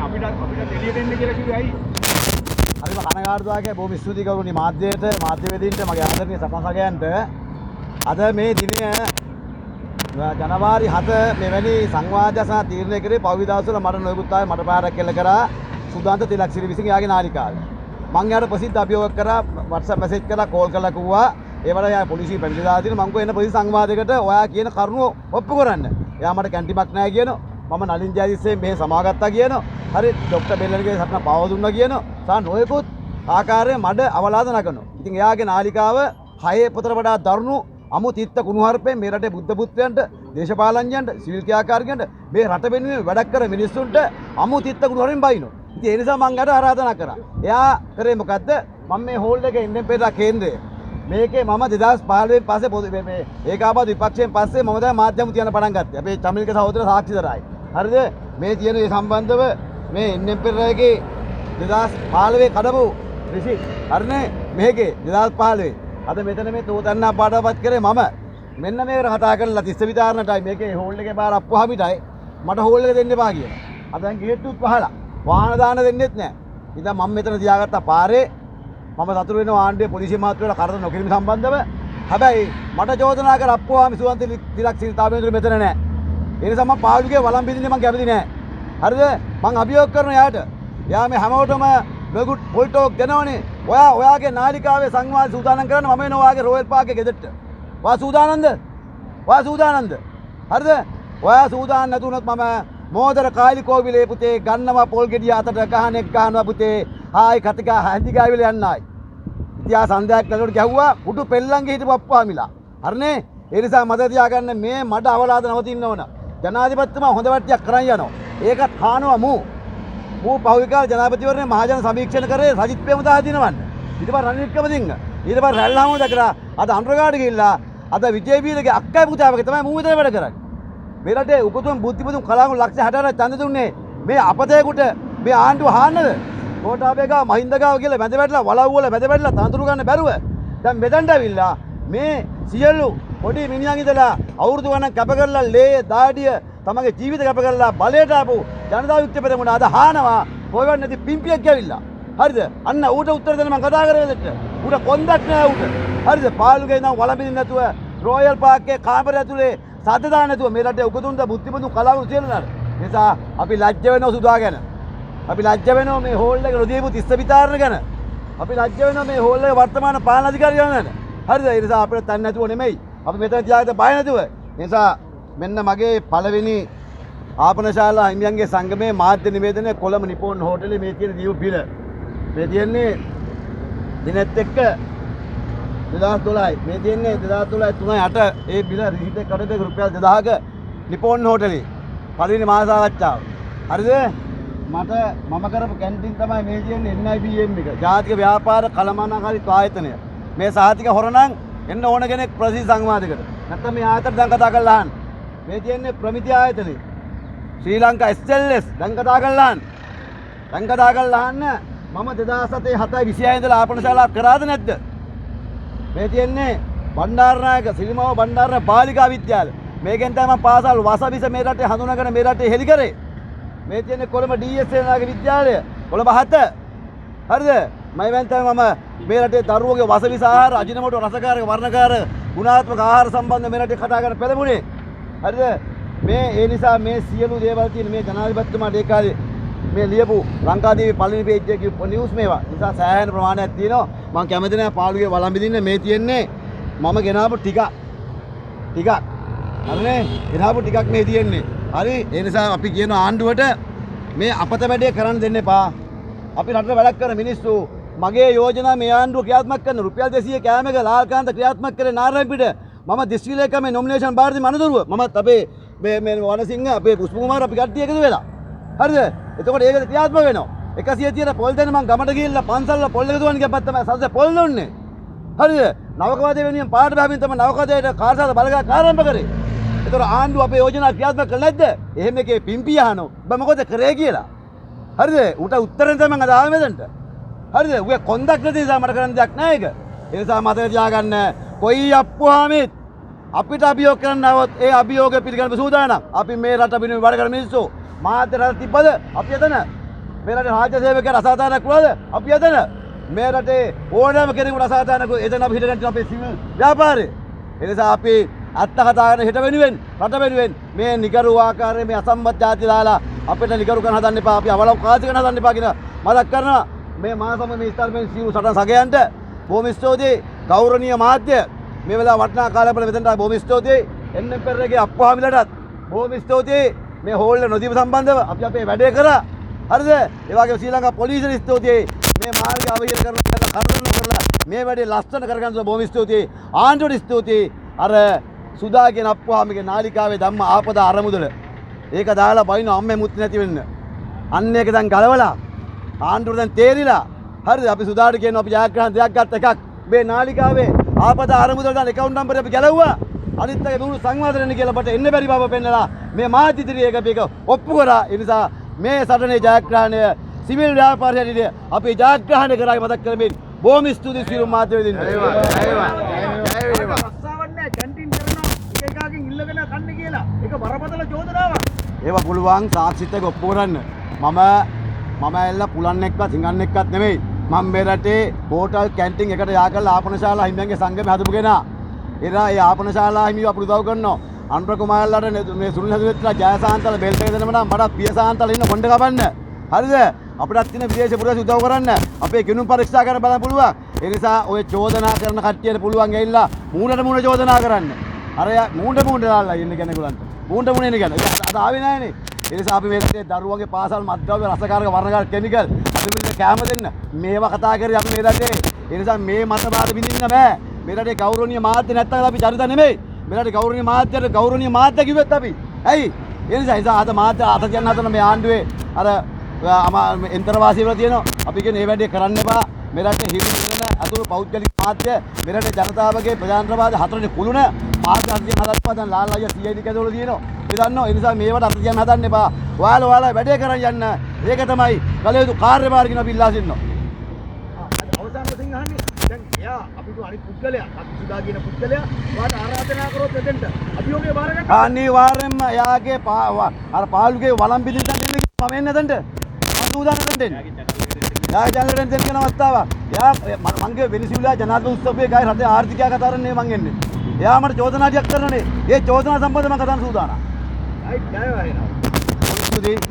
අපිට එළියට එන්න කියලා කිව්වේ ඇයි? හරිම කනගාටුදායකයි. බොහොම ස්තුතියි ගෞරවනීය මාධ්‍යයට, මාධ්‍යවේදීන්ට, මගේ ආදරණීය සභාසදයන්ට. අද මේ දිනය ජනවාරි 7 මෙවැනි සංවාදය සහ තීරණය කරේ පහුගිය දවස්වල මට නොයෙකුත් අය මට පාරක් කෙල්ල කරා සුදාන්ත තිලක්සිරි විසින් යාගේ නාලිකාවේ. මං යාට ප්‍රසිද්ධ අභියෝග කරා, WhatsApp මැසේජ් කරා, කෝල් කරලා කිව්වා ඒවල යා පොලිසිය පැමිණිලා දාලා තියෙන මං එන්න ප්‍රති සංවාදයකට ඔයා කියන කරුණු ඔප්පු කරන්න. එයා මට කැන්ටිමක් නැහැ කියනවා. මම නලින් ජයතිස්සේ මේ සමාගත්තා කියනවා. හරි ડોක්ටර් බෙල්ලන්ගේ සටන පාව දුන්නා කියනවා. සා නොයෙකුත් ආකාරයේ මඩ අවලාද නගනවා. ඉතින් එයාගේ නාලිකාව 6 පතර වඩා දරුණු අමු තිත්ත කුණුහරුපෙන් මේ රටේ බුද්ධ පුත්‍රයන්ට, දේශපාලඥයන්ට, සිවිල් ක්‍රියාකාරිකයන්ට, මේ රට වෙනුවෙන් වැඩ කර මිනිස්සුන්ට අමු තිත්ත කුණුහරුපෙන් බයිනවා. ඉතින් ඒ නිසා මං යට ආරාධනා කරා. එයා කරේ මොකද්ද? මම මේ හෝල් එකේ ඉන්නේ පෙරා කේන්ද්‍රය. මේකේ මම 2015 පස්සේ මේ ඒකාබද්ධ විපක්ෂයෙන් පස්සේ මම දැන් මාධ්‍යම තියන්න පටන් ගත්තා. අපේ චමිල්ක සහෝදර සාක්ෂිදරයි. හරිද? මේ තියෙන මේ සම්බන්ධව මේ එන්එම් පෙරේරාගේ 2015 කඩපු රිසිට්. හරිනේ? මේකේ 2015 අද මෙතන මේ තෝතන්නා පාඩපත් කරේ මම. මෙන්න මේක කතා කරලා තිස්ස විතරණටයි මේකේ හෝල් එකේ බාර අප්පුවාමිටයි මට හෝල් එක දෙන්න එපා කියලා. අද දැන් ගේට්ටුත් වහලා වාහන දාන්න දෙන්නෙත් නැහැ. ඉතින් මම මෙතන තියාගත්ත පාරේ මම සතුරු වෙනවා ආණ්ඩුවේ පොලිසිය මාත්‍රවල කරදර නොකිරීම සම්බන්ධව. හැබැයි මට චෝදනා කර අප්පුවාමි සුවන්ත තිලක්සිරිතාවේන්ද්‍ර මෙතන නැහැ. ඒ නිසා මම පාළුගේ වළම් බින්දින්නේ මම කැමති නැහැ. හරිද? මම අභියෝග කරනවා යාට. යා මේ හැමෝටම බෙගුඩ් පොල් ටෝක් දෙනවනේ. ඔයාගේ නාලිකාවේ සංවාද සූදානම් කරන්න මම එනවා ඔයාගේ රොයල් පාක් එකේ ගෙදරට. ඔයා සූදානම්ද? ඔයා සූදානම්ද? හරිද? ඔයා සූදානම් නැතුනොත් මම මෝදර කාලි කෝවිලේ පුතේ ගන්නවා පොල් ගෙඩිය අතට ගහනෙක් ගහනවා පුතේ. ආයි කතිකා හැඳිගාවිල යන්නයි. ඉතියා සන්ධ්‍යාවක් ලැබුණට ගැහුවා පුටු පෙල්ලන්ගේ හිටපු අප්පාමිලා. හරිනේ? ඒ නිසා මට තියාගන්න මේ මඩ අවලාද නවතින්න ඕන. ජනාධිපතිතුමා හොඳ වැට්ටියක් කරන් යනවා. ඒකත් හානවා මූ පහුගිය කාලේ ජනාධිපතිවරණේ මහජන සමීක්ෂණ කරේ සජිත් ප්‍රේමදාස දිනවන්න. ඊට පස්සේ රනිල් වික්‍රමසිංහ. ඊට පස්සේ රැල්ල හමුදා කරා. අද අනුරගාඩ ගිහිල්ලා අද විජේවීරගේ අක්කයි පුතාවගේ තමයි මූ විතර වැඩ කරන්නේ. මේ රටේ උපතුම් බුද්ධිපතුම් කලාවු ලක්ෂ 60ක් ඡන්ද දුන්නේ මේ අපතේකට මේ ආණ්ඩුව හාන්නද? කොටාබේ ගාව මහින්ද ගාව කියලා මැද වැටලා වලව් වල මැද වැටලා තනතුරු ගන්න බැරුව දැන් මෙතනට ඇවිල්ලා මේ සියලු පොඩි මිනිහන් ඉඳලා අවුරුදු ගණන් කැප කරලා ලේ දාඩිය තමගේ ජීවිත කැප කරලා බලයට ආපු ජනතා විමුක්ති පෙරමුණ අද හානවා හොයවන්න නැති පිම්පියක් ගිවිලා. හරිද? අන්න ඌට උත්තර දෙන්න මම කතා කරේ දෙට. ඌට කොන්දක් නෑ ඌට. හරිද? පාළුගේ නම් වළඹින්න නැතුව රොයල් පාක් එකේ කාමරය ඇතුලේ සද්ද දාන්න නැතුව මේ රටේ උගතුන්ට බුද්ධිපතුන් කලාවු සියලුනාට. නිසා අපි ලැජ්ජ වෙනවා සුදා ගැන. අපි ලැජ්ජ වෙනවා මේ හෝල් එක රොදීපු තිස්ස විතරණ ගැන. අපි ලැජ්ජ වෙනවා මේ හෝල් එක වර්තමාන පාලන අධිකාරියෝ ගැන. හරිද? ඒ නිසා අපිට තන්නේ නැතුව නෙමෙයි. අපි මෙතන තියාගෙන බය නැතුව. ඒ නිසා මෙන්න මගේ පළවෙනි ආපනශාලා හිමියන්ගේ සංගමයේ මාධ්‍ය නිවේදනය කොළඹ නිපොන් හෝටලේ මේ තියෙන දීපු බිල. මේ තියෙන්නේ දිනෙත් එක්ක 2012යි. මේ තියෙන්නේ 2012 3/8 ඒ බිල රිහිට කඩේ රුපියල් 2000ක නිපොන් හෝටලේ. පළවෙනි මාස ආරක්ෂාව. හරිද? මට මම කරපු කැන්ටින් තමයි මේ තියෙන්නේ NIBM එක. ජාතික ව්‍යාපාර කළමනාකාරීත්ව ආයතනය. මේ සාහිතික හොරණම් එන්න ඕන කෙනෙක් ප්‍රසි සංවාදයකට. නැත්නම් මේ ආයතන දැන් කතා කරලා අහන්න. මේ තියෙන්නේ ප්‍රමිති ආයතනය. ශ්‍රී ලංකා SLS දැන් කතා කරලා අහන්න. දැන් කතා කරලා අහන්න මම 2007 7 26 ඉඳලා ආපනශාලා කරාද නැද්ද? මේ තියෙන්නේ බණ්ඩාරනායක සිරිමව බණ්ඩාරනායක බාලිකා විද්‍යාලය. මේකෙන් තමයි මම පාසල් වසවිස මේ රටේ හඳුනාගෙන මේ රටේ හෙලි කරේ. මේ තියෙන්නේ කොළඹ DSA නාගේ විද්‍යාලය. කොළඹ 7. හරිද? මම තමයි මම මේ රටේ දරුවෝගේ වසවිස ආහාර, අජිනමෝටෝ රසකාරක වර්ණකාර ගුණාත්මක ආහාර සම්බන්ධ මේ රටේ කතා කරන්න පෙළඹුණේ. හරිද? මේ ඒ නිසා මේ සියලු දේවල් තියෙන මේ ජනාධිපතිතුමාට ඒ කාලේ මේ ලියපු ලංකාදීපේ පළවෙනි පේජ් එකේ කියපු නිවුස් මේවා. නිසා සෑහෙන ප්‍රමාණයක් තියෙනවා. මම කැමති නැහැ පාළුවේ වළඹින්න මේ තියෙන්නේ මම ගෙනාවු ටිකක්. හරිනේ? ගෙනාවු ටිකක් මේ තියෙන්නේ. හරි? ඒ නිසා අපි කියන ආණ්ඩුවට මේ අපත වැඩේ කරන්න දෙන්න එපා. අපි රටට වැඩක් කරන මිනිස්සු මගේ යෝජනා මේ ආණ්ඩුව ක්‍රියාත්මක කරන රුපියල් 200 කෑමක ලාල්කාන්ත ක්‍රියාත්මක කරේ නාරායන්පිට. මම දිස්ත්‍රික්කයේ නොමිනේෂන් බාරදී මනදරුව. මමත් අපේ මේ වනසිංහ අපේ පුෂ්ප කුමාර අපි කට්ටිය එකතු වෙලා. හරිද? එතකොට ඒක ක්‍රියාත්මක වෙනවා. 100 තියෙන පොල් දෙන්න මම ගමට ගිහිල්ලා පන්සල්වල පොල් එක දුවන්න ගියපත් තමයි සද්ද පොල් දුන්නේ. හරිද? නවකවාදයේ වෙනුවෙන් පාට බැවින් තමයි නවකවාදයට කාර්යසාධ බලගා ආරම්භ කරේ. ඒතර ආණ්ඩුව අපේ යෝජනා ක්‍රියාත්මක කළේ නැද්ද? එහෙම එකේ පිම්පිය අහනවා. ඔබ මොකද කරේ කියලා. හරිද? උට උත්තරෙන් තමයි මම ආවේ මෙතනට. හරිද? උගේ කොන්දක් නැති නිසා මට කරන්න දෙයක් නැහැ ඒක. ඒ නිසා මතක තියාගන්න කොයි අප්පුවාමිත් අපිට අභියෝග කරන්න આવොත් ඒ අභියෝග පිළිගන්න සූදානම්. අපි මේ රට පිළිම වැඩ කරන මිනිස්සු මාධ්‍ය රට තිබ්බද? අපි එතන මේ රටේ රාජ්‍ය සේවකයන් අසාධාරණයක් වුණාද? අපි එතන මේ රටේ ඕනෑම කෙනෙකුට අසාධාරණයක් එතන අපි හිටගන්න අපේ සිවිල් ව්‍යාපාරේ. ඒ නිසා අපි අත්ත කතා කරන හිට වෙනුවෙන් රට වෙනුවෙන් මේ නිකරු ආකාරයේ මේ අසම්බත් ಜಾති දාලා අපිට නිකරු කරන හදන්න එපා. අපි අවලම් කාසි කරන හදන්න එපා කියන මතක් කරනවා. මේ මාසම මේ ස්ථානයෙන් සිව් සටන් සගයන්ට බොහොම ස්තුතියි. ගෞරවනීය මාධ්‍ය මේ වෙලාව වටිනා කාලවල මෙතනට බොහොම ස්තුතියි. එන්නම් පෙරේගේ අප්පුහාමිලටත් බොහොම ස්තුතියි. මේ හෝල් නොදීම සම්බන්ධව අපි අපේ වැඩේ කරා. හරිද? ඒ වගේම ශ්‍රී ලංකා පොලිසියට ස්තුතියි. මේ මාර්ගය අවහිර කරලා කරලා මේ වැඩේ ලස්සන කරගන්න බොහොම ස්තුතියි. ආණ්ඩුවට ස්තුතියි. අර සුදා කියන අප්පුහාමිගේ නාලිකාවේ ධම්ම ආපදා අරමුදල ඒක දාලා බයින අම්මේ මුත් නැති වෙන්න. අන්න ඒක දැන් ගලවලා ආණ්ඩුවට දැන් තේරිලා. හරිද? අපි සුදාට කියනවා අපි ජයග්‍රහණ දෙයක් ගත්ත එකක්. මේ නාලිකාවේ ආපදා අරමුදල දාන account number අපි ගැලවුවා. අනිත් එක දුරු සංවාදනය කියලා අපට එන්න බැරි බව පෙන්නලා මේ මාධ්‍ය ඉදිරියේ එක ඔප්පු කරා. ඒ නිසා මේ සටනේ ජයග්‍රහණය සිවිල් ව්‍යාපාරයේදී අපි ජයග්‍රහණය කරා මතක් කරමින් බොහොම ස්තුතියි සියලු මාධ්‍ය වේදින්න. ඒවා පුළුවන් සාක්ෂිත් එක්ක ඔප්පු කරන්න. මම ඇල්ල පුලන් එක්කත් හිඟන්න එක්කත් නෙමෙයි. මම මේ රටේ හෝටල් කැන්ටින් එකට යා කරලා ආපනශාලා හිමියන්ගේ සංගමය හදපු කෙනා. එදා ඒ ආපනශාලා හිමියව අපිට උදව් කරනවා. අනුර කුමාරලාට මේ සුනිල් හදුවෙත්ලා ජයසාන්තල බෙල්ට් එක දෙන්න මට මට පියසාන්තල ඉන්න කොණ්ඩ කපන්න. හරිද? අපිටත් තියෙන විදේශ පුරවැසි උදව් කරන්න. අපේ කිනුම් පරීක්ෂා කරන්න බලන්න පුළුවන්. ඒ නිසා ඔය චෝදනා කරන කට්ටියට පුළුවන් ඇවිල්ලා මූණට මූණ චෝදනා කරන්න. අර මූණට මූණ දාලා ඉන්න කෙනෙකුලන්ට. මූණට මූණ එන කෙනා. අද ආවේ නැහනේ. ඒ නිසා අපි මේ රටේ දරුවන්ගේ පාසල් මත්ද්‍රව්‍ය රසකාරක වර්ණකාර කැමිකල් අපි මෙන්න කැම දෙන්න. මේවා කතා කරේ අපි මේ රටේ. ඒ නිසා මේ මතවාද විඳින්න බෑ. මේ රටේ ගෞරවනීය මාධ්‍ය නැත්තම් අපි චරිත නෙමෙයි. මේ රටේ ගෞරවනීය මාධ්‍යයට ගෞරවනීය මාධ්‍ය කිව්වෙත් අපි. ඇයි? ඒ නිසා අද මාධ්‍ය අත කියන්න හදන මේ ආණ්ඩුවේ අර එන්තරවාසී වල තියෙනවා. අපි කියන මේ වැඩේ කරන්න එපා. මේ රටේ හිමි වෙන අතුරු පෞද්ගලික මාධ්‍ය මේ රටේ ජනතාවගේ ප්‍රජාතන්ත්‍රවාද හතරේ කුළුණ මාධ්‍ය අධ්‍යයන හදපුවා දැන් ලාල් අයියා CID කැදවල තියෙනවා. ඒ දන්නවා. ඒ නිසා මේවට අත කියන්න හදන්න එපා. ඔයාලා වැඩේ කරන් යන්න. ඒක තමයි කල යුතු කාර්යභාර කියන අපි ඉල්ලා සිටිනවා. අවසාන වශයෙන් අහන්නේ දැන් එයා අපිට අනිත් පුද්ගලයා අපි සුදා කියන පුද්ගලයා වාට ආරාධනා කරොත් එතෙන්ට අභියෝගය බාර ගන්න. අනිවාර්යෙන්ම එයාගේ අර පාළුගේ වළම් බිඳින්න දෙන්න මම එන්න එතනට. මම උදාහරණ දෙන්න. යා ජනරේටර් දෙන්න කියන අවස්ථාවක්. යා මංගේ වෙනිසුලා ජනාධිපති උත්සවයේ ගාය රටේ ආර්ථිකය කතා කරන්නේ මං එන්නේ. එයා මට චෝදනා ටිකක් කරනනේ. ඒ චෝදනා සම්බන්ධව මම කතා කරන්න සූදානම්. ආයි ණය වහිනවා.